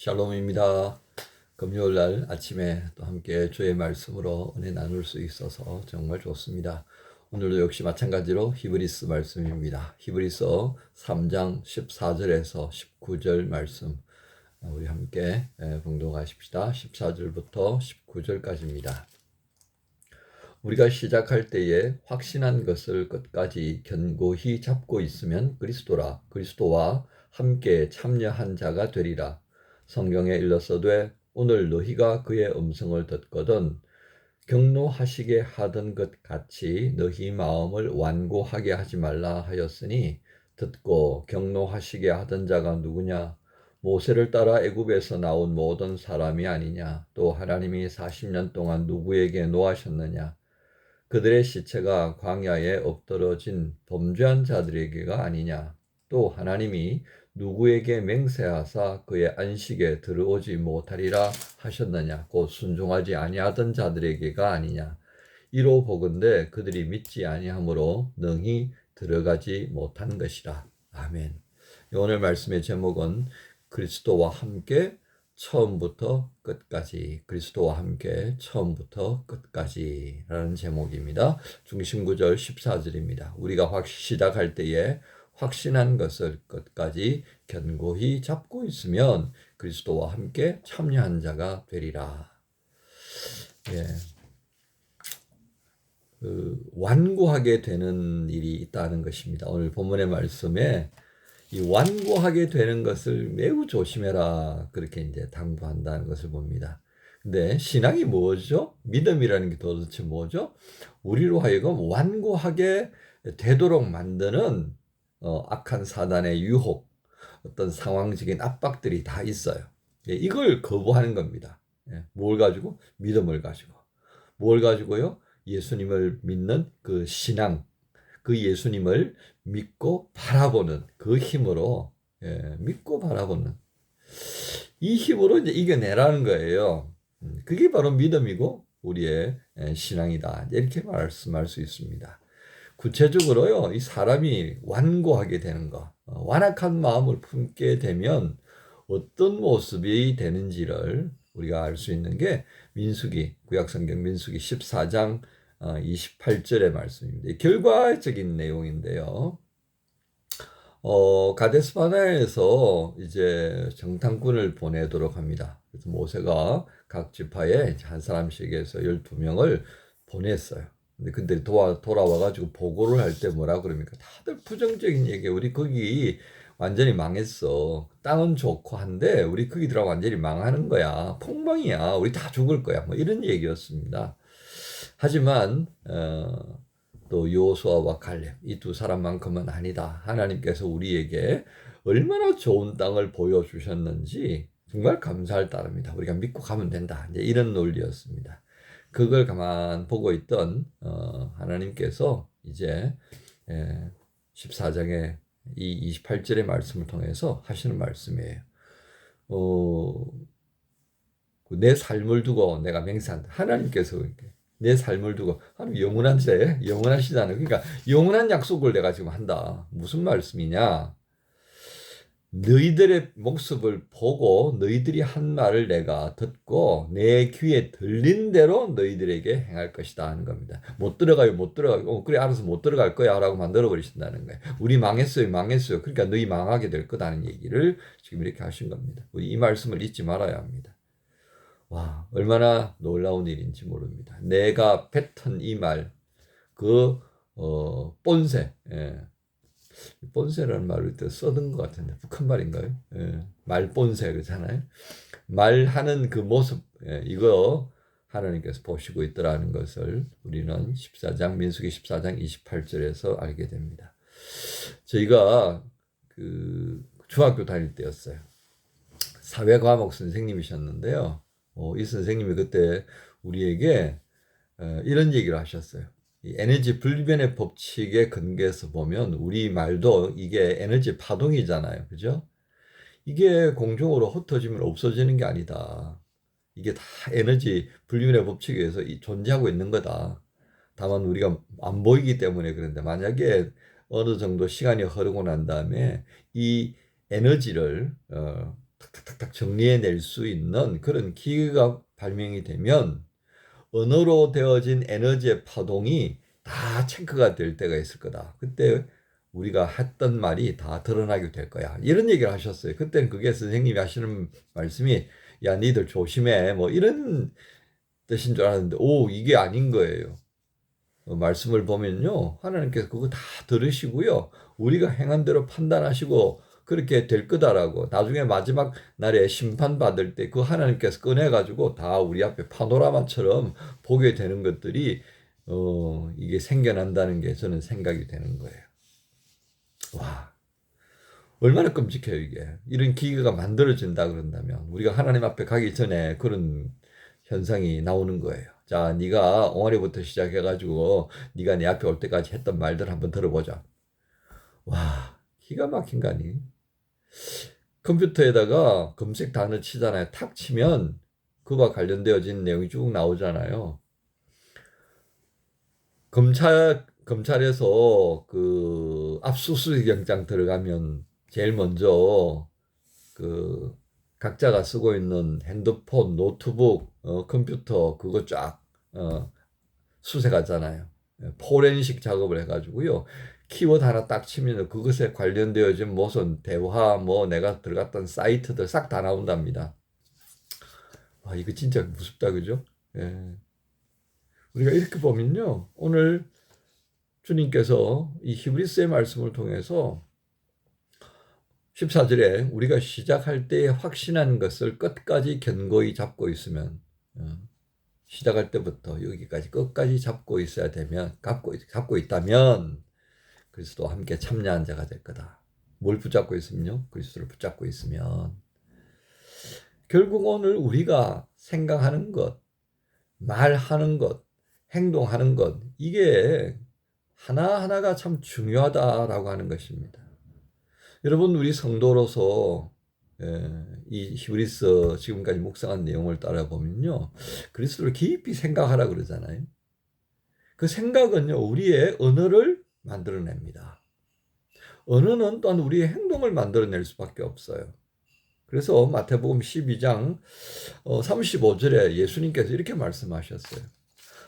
샬롬입니다. 금요일 날 아침에 또 함께 주의 말씀으로 은혜 나눌 수 있어서 정말 좋습니다. 오늘도 역시 마찬가지로 히브리서 말씀입니다. 히브리서 3장 14절에서 19절 말씀 우리 함께 봉독하십시다. 14절부터 19절까지입니다. 우리가 시작할 때에 확신한 것을 끝까지 견고히 잡고 있으면 그리스도와 함께 참여한 자가 되리라. 성경에 일렀어되 오늘 너희가 그의 음성을 듣거든 경노하시게 하던 것 같이 너희 마음을 완고하게 하지 말라 하였으니 듣고 경노하시게 하던 자가 누구냐? 모세를 따라 애굽에서 나온 모든 사람이 아니냐? 또 하나님이 40년 동안 누구에게 노하셨느냐? 그들의 시체가 광야에 엎드러진 범죄한 자들에게가 아니냐? 또 하나님이 누구에게 맹세하사 그의 안식에 들어오지 못하리라 하셨느냐? 곧 순종하지 아니하던 자들에게가 아니냐? 이로 보건대 그들이 믿지 아니하므로 능히 들어가지 못한 것이라. 아멘. 오늘 말씀의 제목은 그리스도와 함께 처음부터 끝까지, 그리스도와 함께 처음부터 끝까지 라는 제목입니다. 중심 구절 14절입니다. 우리가 시작할 때에 확신한 것을 끝까지 견고히 잡고 있으면 그리스도와 함께 참여한 자가 되리라. 예. 완고하게 되는 일이 있다는 것입니다. 오늘 본문의 말씀에 이 완고하게 되는 것을 매우 조심해라 그렇게 이제 당부한다는 것을 봅니다. 근데 신앙이 뭐죠? 믿음이라는 게 도대체 뭐죠? 우리로 하여금 완고하게 되도록 만드는 악한 사단의 유혹, 어떤 상황적인 압박들이 다 있어요. 이걸 거부하는 겁니다. 뭘 가지고? 믿음을 가지고. 뭘 가지고요? 예수님을 믿는 그 신앙, 그 예수님을 믿고 바라보는 그 힘으로, 믿고 바라보는 이 힘으로 이제 이겨내라는 거예요. 그게 바로 믿음이고 우리의 신앙이다. 이렇게 말씀할 수 있습니다. 구체적으로요, 이 사람이 완고하게 되는 것, 완악한 마음을 품게 되면 어떤 모습이 되는지를 우리가 알 수 있는 게 구약성경 민수기 14장 28절의 말씀입니다. 결과적인 내용인데요. 가데스 바네아에서 이제 정탐꾼을 보내도록 합니다. 그래서 모세가 각 지파에 한 사람씩에서 12명을 보냈어요. 근데 돌아와가지고 보고를 할 때 뭐라 그럽니까? 다들 부정적인 얘기. 우리 거기 완전히 망했어. 땅은 좋고 한데 우리 거기들하고 완전히 망하는 거야. 폭망이야. 우리 다 죽을 거야. 뭐 이런 얘기였습니다. 하지만 또 여호수아와 갈렙 이 두 사람만큼은 아니다. 하나님께서 우리에게 얼마나 좋은 땅을 보여주셨는지 정말 감사할 따름이다. 우리가 믿고 가면 된다. 이제 이런 논리였습니다. 그걸 가만 보고 있던 하나님께서 이제 14장의 이 28절의 말씀을 통해서 하시는 말씀이에요. 내 삶을 두고 내가 맹세한다. 하나님께서 내 삶을 두고 하나님 영원하시잖아요. 그러니까 영원한 약속을 내가 지금 한다. 무슨 말씀이냐? 너희들의 모습을 보고 너희들이 한 말을 내가 듣고 내 귀에 들린 대로 너희들에게 행할 것이다 하는 겁니다. 못 들어가요. 그래 알아서 못 들어갈 거야 라고 만들어 버리신다는 거예요. 우리 망했어요. 그러니까 너희 망하게 될 거다는 얘기를 지금 이렇게 하신 겁니다. 우리 이 말씀을 잊지 말아야 합니다. 와, 얼마나 놀라운 일인지 모릅니다. 내가 뱉은 이 말, 본세, 본세라는 말을 써든 것 같은데 북한 말인가요? 말본세 그렇잖아요. 말하는 그 모습, 이거 하나님께서 보시고 있더라는 것을 우리는 민수기 14장 28절에서 알게 됩니다. 저희가 그 중학교 다닐 때였어요. 사회과목 선생님이셨는데요. 이 선생님이 그때 우리에게 이런 얘기를 하셨어요. 이 에너지 불변의 법칙에 근거해서 보면 우리 말도 이게 에너지 파동이잖아요. 그죠? 이게 공중으로 흩어지면 없어지는 게 아니다. 이게 다 에너지 불변의 법칙에 의해서 존재하고 있는 거다. 다만 우리가 안 보이기 때문에 그런데 만약에 어느 정도 시간이 흐르고 난 다음에 이 에너지를 탁탁탁탁 정리해낼 수 있는 그런 기계가 발명이 되면 언어로 되어진 에너지의 파동이 다 체크가 될 때가 있을 거다. 그때 우리가 했던 말이 다 드러나게 될 거야. 이런 얘기를 하셨어요. 그때는 그게 선생님이 하시는 말씀이 야, 니들 조심해. 뭐 이런 뜻인 줄 알았는데 이게 아닌 거예요. 말씀을 보면요. 하나님께서 그거 다 들으시고요. 우리가 행한 대로 판단하시고 그렇게 될 거다라고. 나중에 마지막 날에 심판받을 때 그 하나님께서 꺼내가지고 다 우리 앞에 파노라마처럼 보게 되는 것들이 이게 생겨난다는 게 저는 생각이 되는 거예요. 와, 얼마나 끔찍해요 이게. 이런 기계가 만들어진다 그런다면 우리가 하나님 앞에 가기 전에 그런 현상이 나오는 거예요. 자, 네가 옹알이부터 시작해가지고 네가 내 앞에 올 때까지 했던 말들 한번 들어보자. 와, 기가 막힌 거 아니? 컴퓨터에다가 검색 단어 치잖아요. 탁 치면 그와 관련되어진 내용이 쭉 나오잖아요. 검찰에서 그 압수수색 영장 들어가면 제일 먼저 그 각자가 쓰고 있는 핸드폰, 노트북, 컴퓨터 그거 쫙 수색하잖아요. 포렌식 작업을 해가지고요. 키워드 하나 딱 치면 그것에 관련되어진 무슨 대화, 뭐 내가 들어갔던 사이트들 싹 다 나온답니다. 아, 이거 진짜 무섭다, 그죠? 예. 우리가 이렇게 보면요. 오늘 주님께서 이 히브리서의 말씀을 통해서 14절에 우리가 시작할 때에 확신한 것을 끝까지 견고히 잡고 있으면 시작할 때부터 여기까지 끝까지 잡고 있어야 되면 잡고 있다면 그리스도와 함께 참여한 자가 될 거다. 뭘 붙잡고 있으면요? 그리스도를 붙잡고 있으면 결국 오늘 우리가 생각하는 것, 말하는 것, 행동하는 것 이게 하나하나가 참 중요하다라고 하는 것입니다. 여러분 우리 성도로서 이 히브리서 지금까지 묵상한 내용을 따라 보면요. 그리스도를 깊이 생각하라 그러잖아요. 그 생각은요. 우리의 언어를 만들어냅니다. 언어는 또한 우리의 행동을 만들어낼 수밖에 없어요. 그래서 마태복음 12장 35절에 예수님께서 이렇게 말씀하셨어요.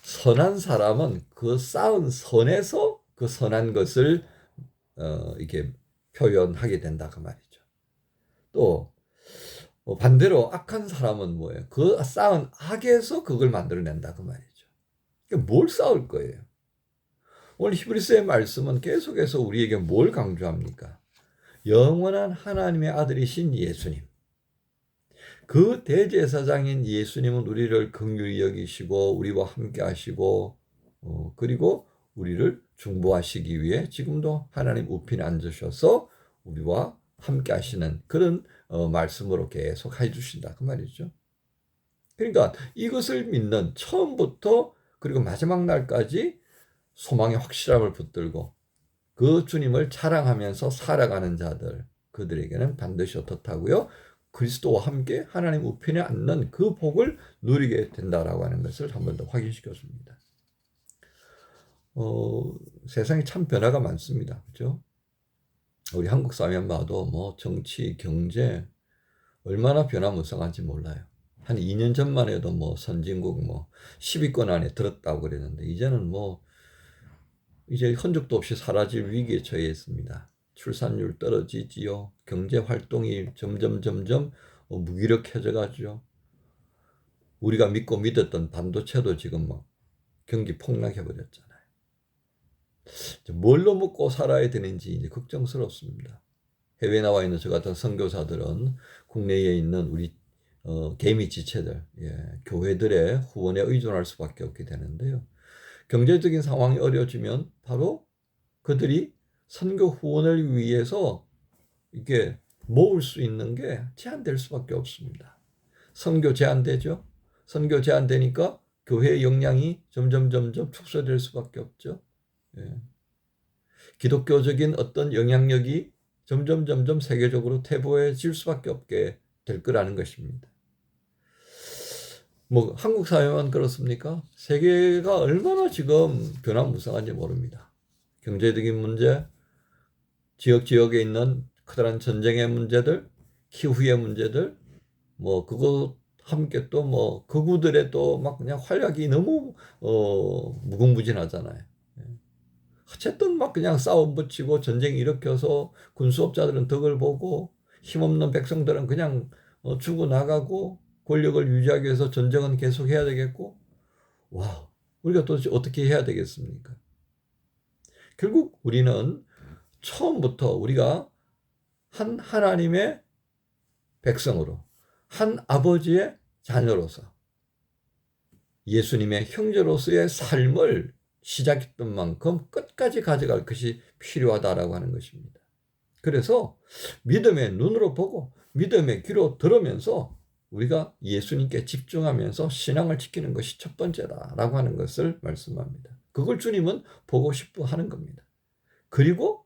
선한 사람은 그 쌓은 선에서 그 선한 것을 이렇게 표현하게 된다 그 말이죠. 또 반대로 악한 사람은 뭐예요? 그 쌓은 악에서 그걸 만들어낸다 그 말이죠. 그러니까 뭘 쌓을 거예요? 오늘 히브리서의 말씀은 계속해서 우리에게 뭘 강조합니까? 영원한 하나님의 아들이신 예수님. 그 대제사장인 예수님은 우리를 긍휼히 여기시고 우리와 함께 하시고 그리고 우리를 중보하시기 위해 지금도 하나님 우편에 앉으셔서 우리와 함께 하시는 그런 말씀으로 계속 해주신다 그 말이죠. 그러니까 이것을 믿는 처음부터 그리고 마지막 날까지 소망의 확실함을 붙들고 그 주님을 자랑하면서 살아가는 자들 그들에게는 반드시 어떻다고요? 그리스도와 함께 하나님 우편에 앉는 그 복을 누리게 된다라고 하는 것을 한 번 더 확인시켰습니다. 세상에 참 변화가 많습니다. 그렇죠? 우리 한국 사회만 봐도 뭐 정치, 경제 얼마나 변화무쌍한지 몰라요. 한 2년 전만 해도 뭐 선진국 뭐 10위권 안에 들었다고 그랬는데 이제는 뭐 이제 흔적도 없이 사라질 위기에 처해 있습니다. 출산율 떨어지지요. 경제 활동이 점점 무기력해져 가지고 우리가 믿고 믿었던 반도체도 지금 막 경기 폭락해 버렸잖아요. 뭘로 먹고 살아야 되는지 이제 걱정스럽습니다. 해외에 나와 있는 저 같은 선교사들은 국내에 있는 우리 개미 지체들, 교회들의 후원에 의존할 수밖에 없게 되는데요. 경제적인 상황이 어려워지면 바로 그들이 선교 후원을 위해서 이게 모을 수 있는 게 제한될 수밖에 없습니다. 선교 제한되죠. 선교 제한되니까 교회의 역량이 점점 축소될 수밖에 없죠. 기독교적인 어떤 영향력이 점점 세계적으로 퇴보해질 수밖에 없게 될 거라는 것입니다. 뭐 한국 사회만 그렇습니까? 세계가 얼마나 지금 변화무쌍한지 모릅니다. 경제적인 문제, 지역에 있는 커다란 전쟁의 문제들, 기후의 문제들, 그거 함께 또 극우들의 또 막 그냥 활약이 너무 무궁무진하잖아요. 어쨌든 막 그냥 싸움 붙이고 전쟁 일으켜서 군수업자들은 덕을 보고 힘없는 백성들은 그냥 죽어나가고 권력을 유지하기 위해서 전쟁은 계속해야 되겠고, 와, 우리가 도대체 어떻게 해야 되겠습니까? 결국 우리는 처음부터 우리가 한 하나님의 백성으로, 한 아버지의 자녀로서 예수님의 형제로서의 삶을 시작했던 만큼 끝까지 가져갈 것이 필요하다라고 하는 것입니다. 그래서 믿음의 눈으로 보고 믿음의 귀로 들으면서 우리가 예수님께 집중하면서 신앙을 지키는 것이 첫 번째다라고 하는 것을 말씀합니다. 그걸 주님은 보고 싶어 하는 겁니다. 그리고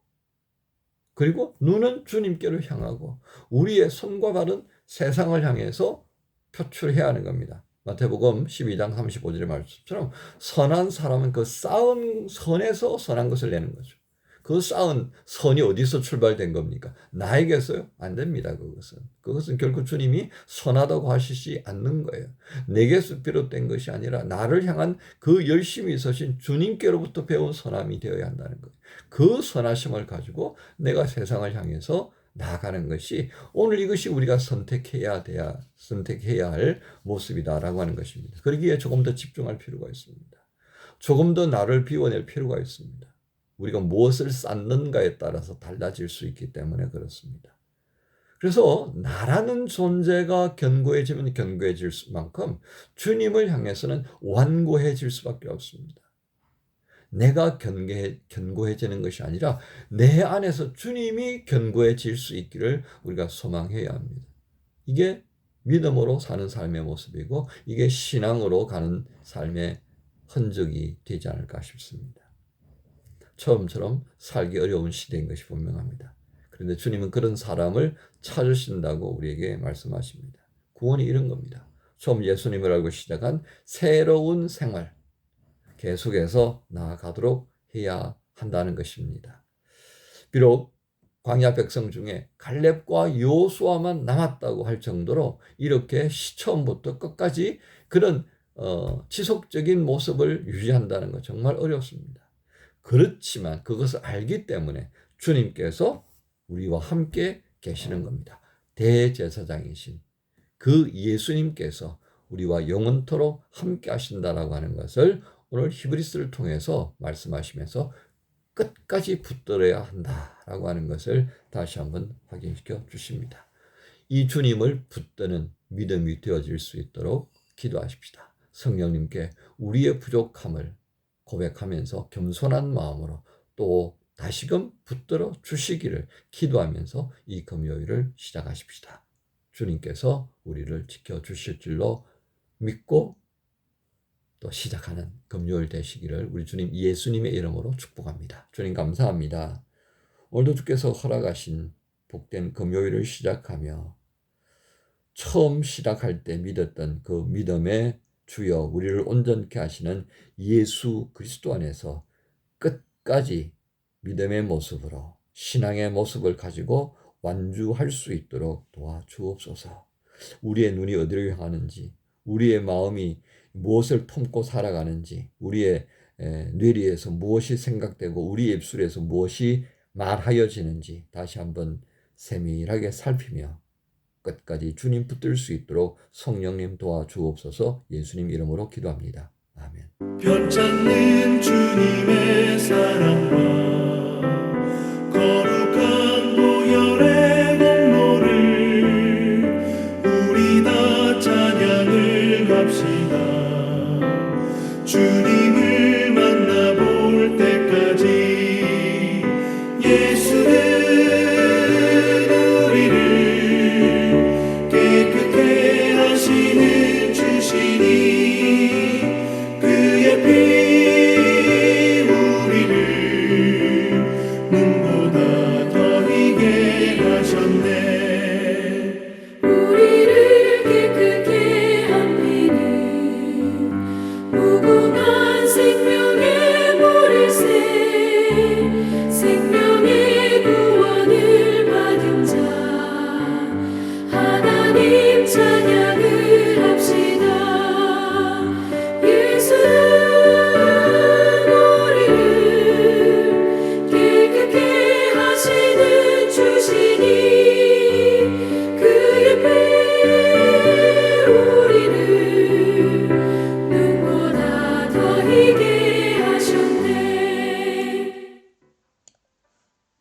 눈은 주님께로 향하고 우리의 손과 발은 세상을 향해서 표출해야 하는 겁니다. 마태복음 12장 35절의 말씀처럼 선한 사람은 그 쌓은 선에서 선한 것을 내는 거죠. 그 쌓은 선이 어디서 출발된 겁니까? 나에게서요? 안 됩니다. 그것은 결국 주님이 선하다고 하시지 않는 거예요. 내게서 비롯된 것이 아니라 나를 향한 그 열심히 서신 주님께로부터 배운 선함이 되어야 한다는 거예요. 그 선하심을 가지고 내가 세상을 향해서 나아가는 것이 오늘 이것이 우리가 선택해야 할 모습이다라고 하는 것입니다. 그러기에 조금 더 집중할 필요가 있습니다. 조금 더 나를 비워낼 필요가 있습니다. 우리가 무엇을 쌓는가에 따라서 달라질 수 있기 때문에 그렇습니다. 그래서 나라는 존재가 견고해지면 견고해질 만큼 주님을 향해서는 완고해질 수밖에 없습니다. 내가 견고해지는 것이 아니라 내 안에서 주님이 견고해질 수 있기를 우리가 소망해야 합니다. 이게 믿음으로 사는 삶의 모습이고 이게 신앙으로 가는 삶의 흔적이 되지 않을까 싶습니다. 처음처럼 살기 어려운 시대인 것이 분명합니다. 그런데 주님은 그런 사람을 찾으신다고 우리에게 말씀하십니다. 구원이 이런 겁니다. 처음 예수님을 알고 시작한 새로운 생활, 계속해서 나아가도록 해야 한다는 것입니다. 비록 광야 백성 중에 갈렙과 여호수아만 남았다고 할 정도로 이렇게 처음부터 끝까지 그런 지속적인 모습을 유지한다는 것 정말 어렵습니다. 그렇지만 그것을 알기 때문에 주님께서 우리와 함께 계시는 겁니다. 대제사장이신 그 예수님께서 우리와 영원토록 함께 하신다라고 하는 것을 오늘 히브리서를 통해서 말씀하시면서 끝까지 붙들어야 한다라고 하는 것을 다시 한번 확인시켜 주십니다. 이 주님을 붙드는 믿음이 되어질 수 있도록 기도하십시다. 성령님께 우리의 부족함을 고백하면서 겸손한 마음으로 또 다시금 붙들어 주시기를 기도하면서 이 금요일을 시작하십시다. 주님께서 우리를 지켜주실 줄로 믿고 또 시작하는 금요일 되시기를 우리 주님 예수님의 이름으로 축복합니다. 주님 감사합니다. 오늘도 주께서 허락하신 복된 금요일을 시작하며 처음 시작할 때 믿었던 그 믿음의 주여 우리를 온전케 하시는 예수 그리스도 안에서 끝까지 믿음의 모습으로 신앙의 모습을 가지고 완주할 수 있도록 도와주옵소서. 우리의 눈이 어디로 향하는지, 우리의 마음이 무엇을 품고 살아가는지, 우리의 뇌리에서 무엇이 생각되고 우리의 입술에서 무엇이 말하여지는지 다시 한번 세밀하게 살피며 끝까지 주님 붙들 수 있도록 성령님 도와주옵소서. 예수님 이름으로 기도합니다. 아멘. 편찮는 주님의 사랑과 거룩한 보혈의 공로를 우리 다 찬양을 합시다. 주님